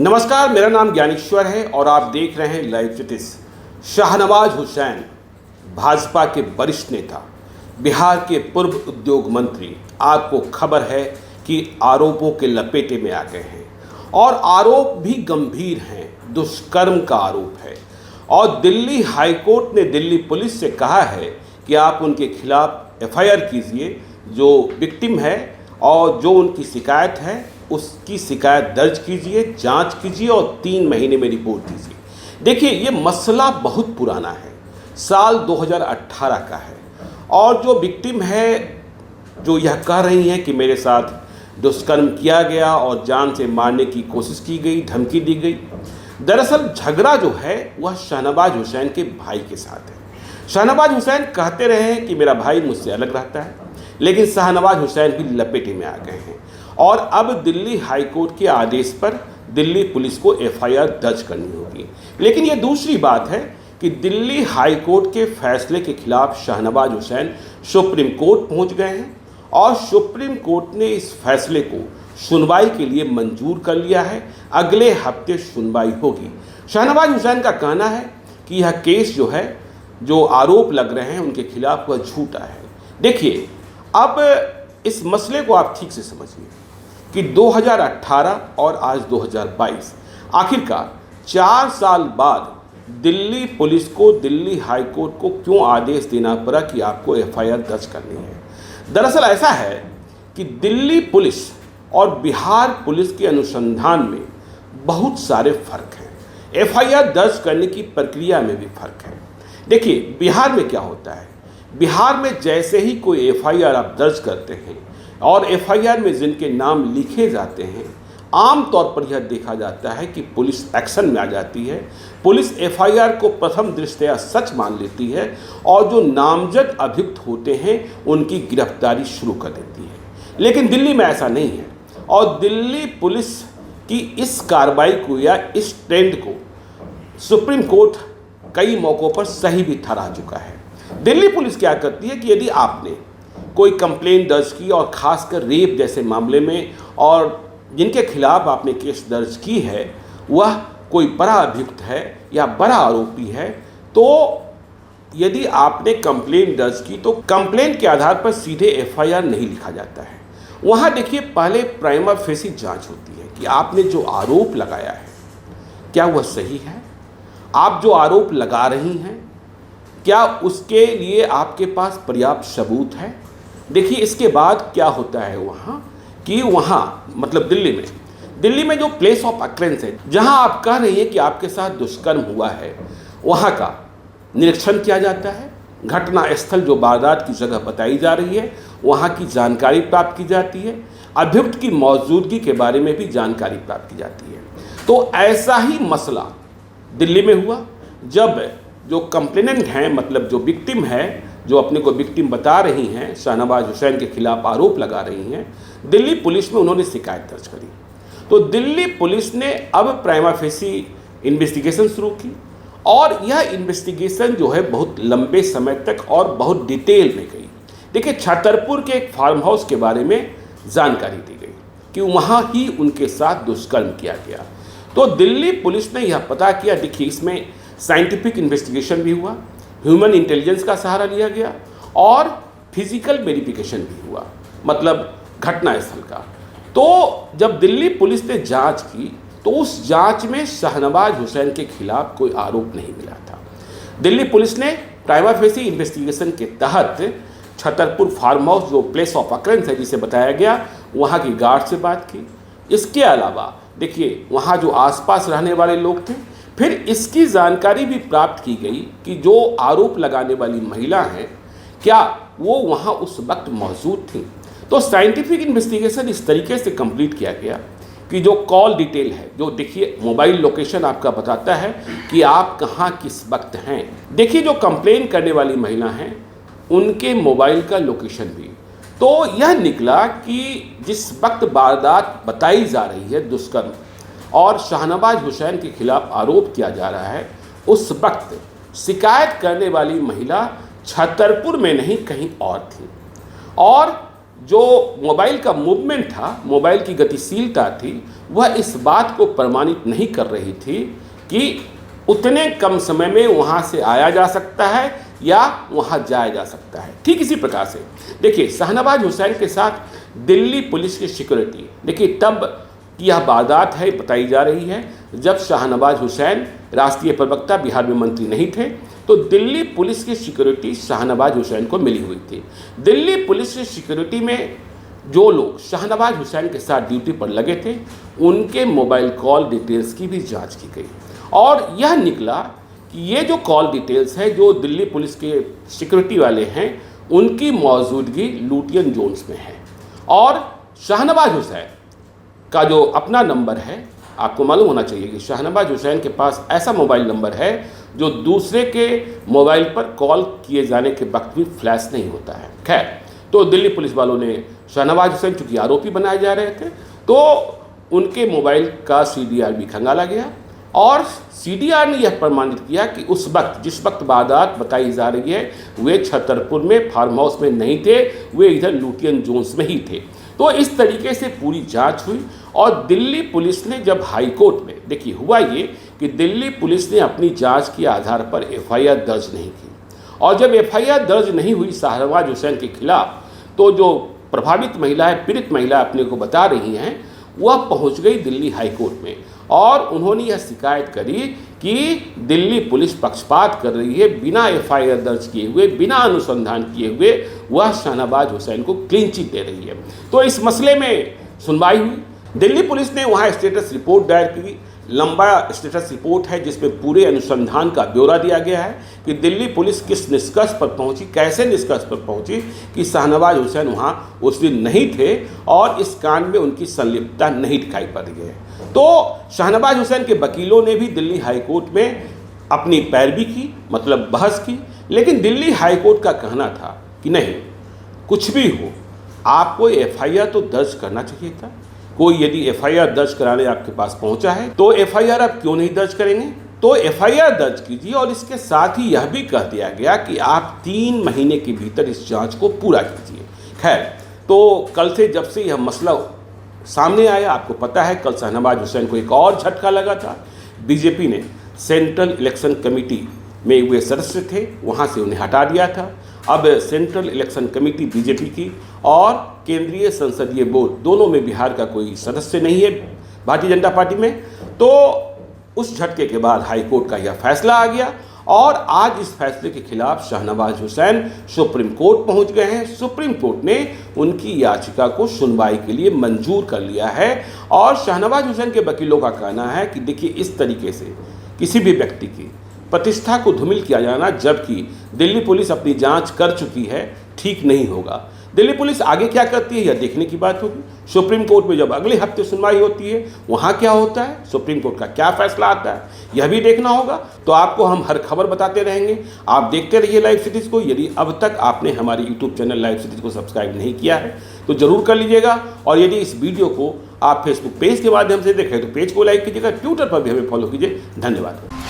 नमस्कार, मेरा नाम ज्ञानेश्वर है और आप देख रहे हैं लाइव ज्योतिष। शाहनवाज हुसैन भाजपा के वरिष्ठ नेता, बिहार के पूर्व उद्योग मंत्री, आपको खबर है कि आरोपों के लपेटे में आ गए हैं और आरोप भी गंभीर हैं। दुष्कर्म का आरोप है और दिल्ली हाईकोर्ट ने दिल्ली पुलिस से कहा है कि आप उनके खिलाफ एफआईआर कीजिए, जो विक्टिम है और जो उनकी शिकायत है उसकी शिकायत दर्ज कीजिए, जांच कीजिए और 3 महीने में रिपोर्ट दीजिए। देखिए, ये मसला बहुत पुराना है, साल 2018 का है और जो विक्टिम है, जो यह कह रही हैं कि मेरे साथ दुष्कर्म किया गया और जान से मारने की कोशिश की गई, धमकी दी गई। दरअसल झगड़ा जो है वह शाहनवाज हुसैन के भाई के साथ है। शाहनवाज हुसैन कहते रहे हैं कि मेरा भाई मुझसे अलग रहता है, लेकिन शाहनवाज हुसैन भी लपेटे में आ गए हैं और अब दिल्ली हाईकोर्ट के आदेश पर दिल्ली पुलिस को एफआईआर दर्ज करनी होगी। लेकिन ये दूसरी बात है कि दिल्ली हाईकोर्ट के फैसले के खिलाफ शाहनवाज हुसैन सुप्रीम कोर्ट पहुंच गए हैं और सुप्रीम कोर्ट ने इस फैसले को सुनवाई के लिए मंजूर कर लिया है। अगले हफ्ते सुनवाई होगी। शाहनवाज हुसैन का कहना है कि यह केस जो है, जो आरोप लग रहे हैं उनके खिलाफ, वह झूठा है। देखिए, अब इस मसले को आप ठीक से समझिए कि 2018 और आज 2022, आखिरकार 4 साल बाद दिल्ली पुलिस को दिल्ली हाईकोर्ट को क्यों आदेश देना पड़ा कि आपको एफआईआर दर्ज करनी है। दरअसल ऐसा है कि दिल्ली पुलिस और बिहार पुलिस के अनुसंधान में बहुत सारे फर्क हैं। एफआईआर दर्ज करने की प्रक्रिया में भी फर्क है। देखिए, बिहार में क्या होता है, बिहार में जैसे ही कोई एफआईआर आप दर्ज करते हैं और एफआईआर में जिनके नाम लिखे जाते हैं, आम तौर पर यह देखा जाता है कि पुलिस एक्शन में आ जाती है। पुलिस एफआईआर को प्रथम दृष्टया सच मान लेती है और जो नामजद अभियुक्त होते हैं उनकी गिरफ्तारी शुरू कर देती है। लेकिन दिल्ली में ऐसा नहीं है और दिल्ली पुलिस की इस कार्रवाई को या इस ट्रेंड को सुप्रीम कोर्ट कई मौक़ों पर सही भी ठहरा चुका है। दिल्ली पुलिस क्या करती है कि यदि आपने कोई कंप्लेन दर्ज की और ख़ासकर रेप जैसे मामले में, और जिनके खिलाफ आपने केस दर्ज की है वह कोई बड़ा अभियुक्त है या बड़ा आरोपी है, तो यदि आपने कंप्लेन दर्ज की तो कंप्लेन के आधार पर सीधे एफआईआर नहीं लिखा जाता है। वहाँ देखिए, पहले प्राइमा फेसी जांच होती है कि आपने जो आरोप लगाया है क्या वह सही है, आप जो आरोप लगा रही हैं क्या उसके लिए आपके पास पर्याप्त सबूत है। देखिए, इसके बाद क्या होता है वहाँ कि वहाँ मतलब दिल्ली में जो प्लेस ऑफ अक्रेंस है, जहाँ आप कह रही हैं कि आपके साथ दुष्कर्म हुआ है, वहाँ का निरीक्षण किया जाता है। घटना स्थल जो वारदात की जगह बताई जा रही है वहाँ की जानकारी प्राप्त की जाती है। अभियुक्त की मौजूदगी के बारे में भी जानकारी प्राप्त की जाती है। तो ऐसा ही मसला दिल्ली में हुआ जब जो कंप्लेनेंट हैं, मतलब जो विक्टिम है, जो अपने को विक्टिम बता रही हैं, शाहनवाज हुसैन के खिलाफ आरोप लगा रही हैं, दिल्ली पुलिस में उन्होंने शिकायत दर्ज करी। तो दिल्ली पुलिस ने अब प्राइमा फेसी इन्वेस्टिगेशन शुरू की और यह इन्वेस्टिगेशन जो है बहुत लंबे समय तक और बहुत डिटेल में गई। देखिए, छतरपुर के एक फार्म हाउस के बारे में जानकारी दी गई कि वहाँ ही उनके साथ दुष्कर्म किया गया। तो दिल्ली पुलिस ने यह पता किया। देखिए, इसमें साइंटिफिक इन्वेस्टिगेशन भी हुआ, ह्यूमन इंटेलिजेंस का सहारा लिया गया और फिजिकल वेरिफिकेशन भी हुआ, मतलब घटनास्थल का। तो जब दिल्ली पुलिस ने जांच की तो उस जांच में शाहनवाज हुसैन के खिलाफ कोई आरोप नहीं मिला था। दिल्ली पुलिस ने प्राइमा फेसी इन्वेस्टिगेशन के तहत छतरपुर फार्म हाउस, जो प्लेस ऑफ अक्रेंस है जिसे बताया गया, वहाँ की गार्ड से बात की। इसके अलावा देखिए, वहाँ जो आसपास रहने वाले लोग थे, फिर इसकी जानकारी भी प्राप्त की गई कि जो आरोप लगाने वाली महिला हैं क्या वो वहाँ उस वक्त मौजूद थी। तो साइंटिफिक इन्वेस्टिगेशन इस तरीके से कंप्लीट किया गया कि जो कॉल डिटेल है, जो देखिए मोबाइल लोकेशन आपका बताता है कि आप कहाँ किस वक्त हैं। देखिए, जो कंप्लेन करने वाली महिला हैं उनके मोबाइल का लोकेशन भी, तो यह निकला कि जिस वक्त वारदात बताई जा रही है, दुष्कर्म और शाहनवाज हुसैन के खिलाफ आरोप किया जा रहा है, उस वक्त शिकायत करने वाली महिला छतरपुर में नहीं कहीं और थी। और जो मोबाइल का मूवमेंट था, मोबाइल की गतिशीलता थी, वह इस बात को प्रमाणित नहीं कर रही थी कि उतने कम समय में वहाँ से आया जा सकता है या वहाँ जाया जा सकता है। ठीक इसी प्रकार से देखिए, शाहनवाज हुसैन के साथ दिल्ली पुलिस की सिक्योरिटी, देखिए तब की यह वारदात है, बताई जा रही है जब शाहनवाज हुसैन राष्ट्रीय प्रवक्ता, बिहार में मंत्री नहीं थे, तो दिल्ली पुलिस की सिक्योरिटी शाहनवाज हुसैन को मिली हुई थी। दिल्ली पुलिस की सिक्योरिटी में जो लोग शाहनवाज हुसैन के साथ ड्यूटी पर लगे थे, उनके मोबाइल कॉल डिटेल्स की भी जांच की गई और यह निकला कि ये जो कॉल डिटेल्स है, जो दिल्ली पुलिस के सिक्योरिटी वाले हैं, उनकी मौजूदगी लुटियन जोन्स में है। और शाहनवाज हुसैन का जो अपना नंबर है, आपको मालूम होना चाहिए कि शाहनवाज हुसैन के पास ऐसा मोबाइल नंबर है जो दूसरे के मोबाइल पर कॉल किए जाने के वक्त भी फ्लैश नहीं होता है। खैर, तो दिल्ली पुलिस वालों ने शाहनवाज हुसैन चूँकि आरोपी बनाए जा रहे थे, तो उनके मोबाइल का CDR भी खंगाला गया और CDR ने यह प्रमाणित किया कि उस वक्त, जिस वक्त वारदात बताई जा रही है, वे छतरपुर में फार्म हाउस में नहीं थे, वे इधर लुटियन जोन्स में ही थे। तो इस तरीके से पूरी जांच हुई और दिल्ली पुलिस ने जब हाई कोर्ट में, देखिए हुआ ये कि दिल्ली पुलिस ने अपनी जांच के आधार पर FIR दर्ज नहीं की और जब FIR दर्ज नहीं हुई शाहनवाज हुसैन के खिलाफ, तो जो प्रभावित महिलाएं, पीड़ित महिला अपने को बता रही हैं, वह पहुंच गई दिल्ली हाई कोर्ट में और उन्होंने यह शिकायत करी कि दिल्ली पुलिस पक्षपात कर रही है, बिना FIR दर्ज किए हुए, बिना अनुसंधान किए हुए वह शाहनवाज हुसैन को क्लीन चिट दे रही है। तो इस मसले में सुनवाई हुई। दिल्ली पुलिस ने वहाँ स्टेटस रिपोर्ट दायर की, लंबा स्टेटस रिपोर्ट है जिसमें पूरे अनुसंधान का ब्यौरा दिया गया है कि दिल्ली पुलिस किस निष्कर्ष पर पहुंची, कैसे निष्कर्ष पर पहुंची कि शाहनवाज हुसैन वहाँ उस दिन नहीं थे और इस कांड में उनकी संलिप्तता नहीं दिखाई पड़ रही है। तो शाहनवाज हुसैन के वकीलों ने भी दिल्ली हाई कोर्ट में अपनी पैरवी की, मतलब बहस की, लेकिन दिल्ली हाई कोर्ट का कहना था कि नहीं, कुछ भी हो, आपको FIR तो दर्ज करना चाहिए था। कोई यदि FIR दर्ज कराने आपके पास पहुंचा है तो FIR आप क्यों नहीं दर्ज करेंगे? तो FIR दर्ज कीजिए और इसके साथ ही यह भी कह दिया गया कि आप 3 महीने के भीतर इस जांच को पूरा कीजिए। खैर, तो कल से जब से यह मसला सामने आया, आपको पता है कल शाहनवाज हुसैन को एक और झटका लगा था। बीजेपी ने सेंट्रल इलेक्शन कमेटी में वे सदस्य थे, वहाँ से उन्हें हटा दिया था। अब सेंट्रल इलेक्शन कमेटी बीजेपी की और केंद्रीय संसदीय बोर्ड, दोनों में बिहार का कोई सदस्य नहीं है भारतीय जनता पार्टी में। तो उस झटके के बाद हाई कोर्ट का यह फैसला आ गया और आज इस फैसले के खिलाफ शाहनवाज हुसैन सुप्रीम कोर्ट पहुंच गए हैं। सुप्रीम कोर्ट ने उनकी याचिका को सुनवाई के लिए मंजूर कर लिया है और शाहनवाज हुसैन के वकीलों का कहना है कि देखिए, इस तरीके से किसी भी व्यक्ति की प्रतिष्ठा को धूमिल किया जाना, जबकि दिल्ली पुलिस अपनी जांच कर चुकी है, ठीक नहीं होगा। दिल्ली पुलिस आगे क्या करती है, यह देखने की बात होगी। सुप्रीम कोर्ट में जब अगले हफ्ते सुनवाई होती है, वहाँ क्या होता है, सुप्रीम कोर्ट का क्या फैसला आता है, यह भी देखना होगा। तो आपको हम हर खबर बताते रहेंगे। आप देखते रहिए लाइव सिटीज़ को। यदि अब तक आपने हमारे यूट्यूब चैनल लाइव सिटीज़ को सब्सक्राइब नहीं किया है तो ज़रूर कर लीजिएगा और यदि इस वीडियो को आप फेसबुक पेज के माध्यम से देखें तो पेज को लाइक कीजिएगा, ट्विटर पर भी हमें फॉलो कीजिए। धन्यवाद।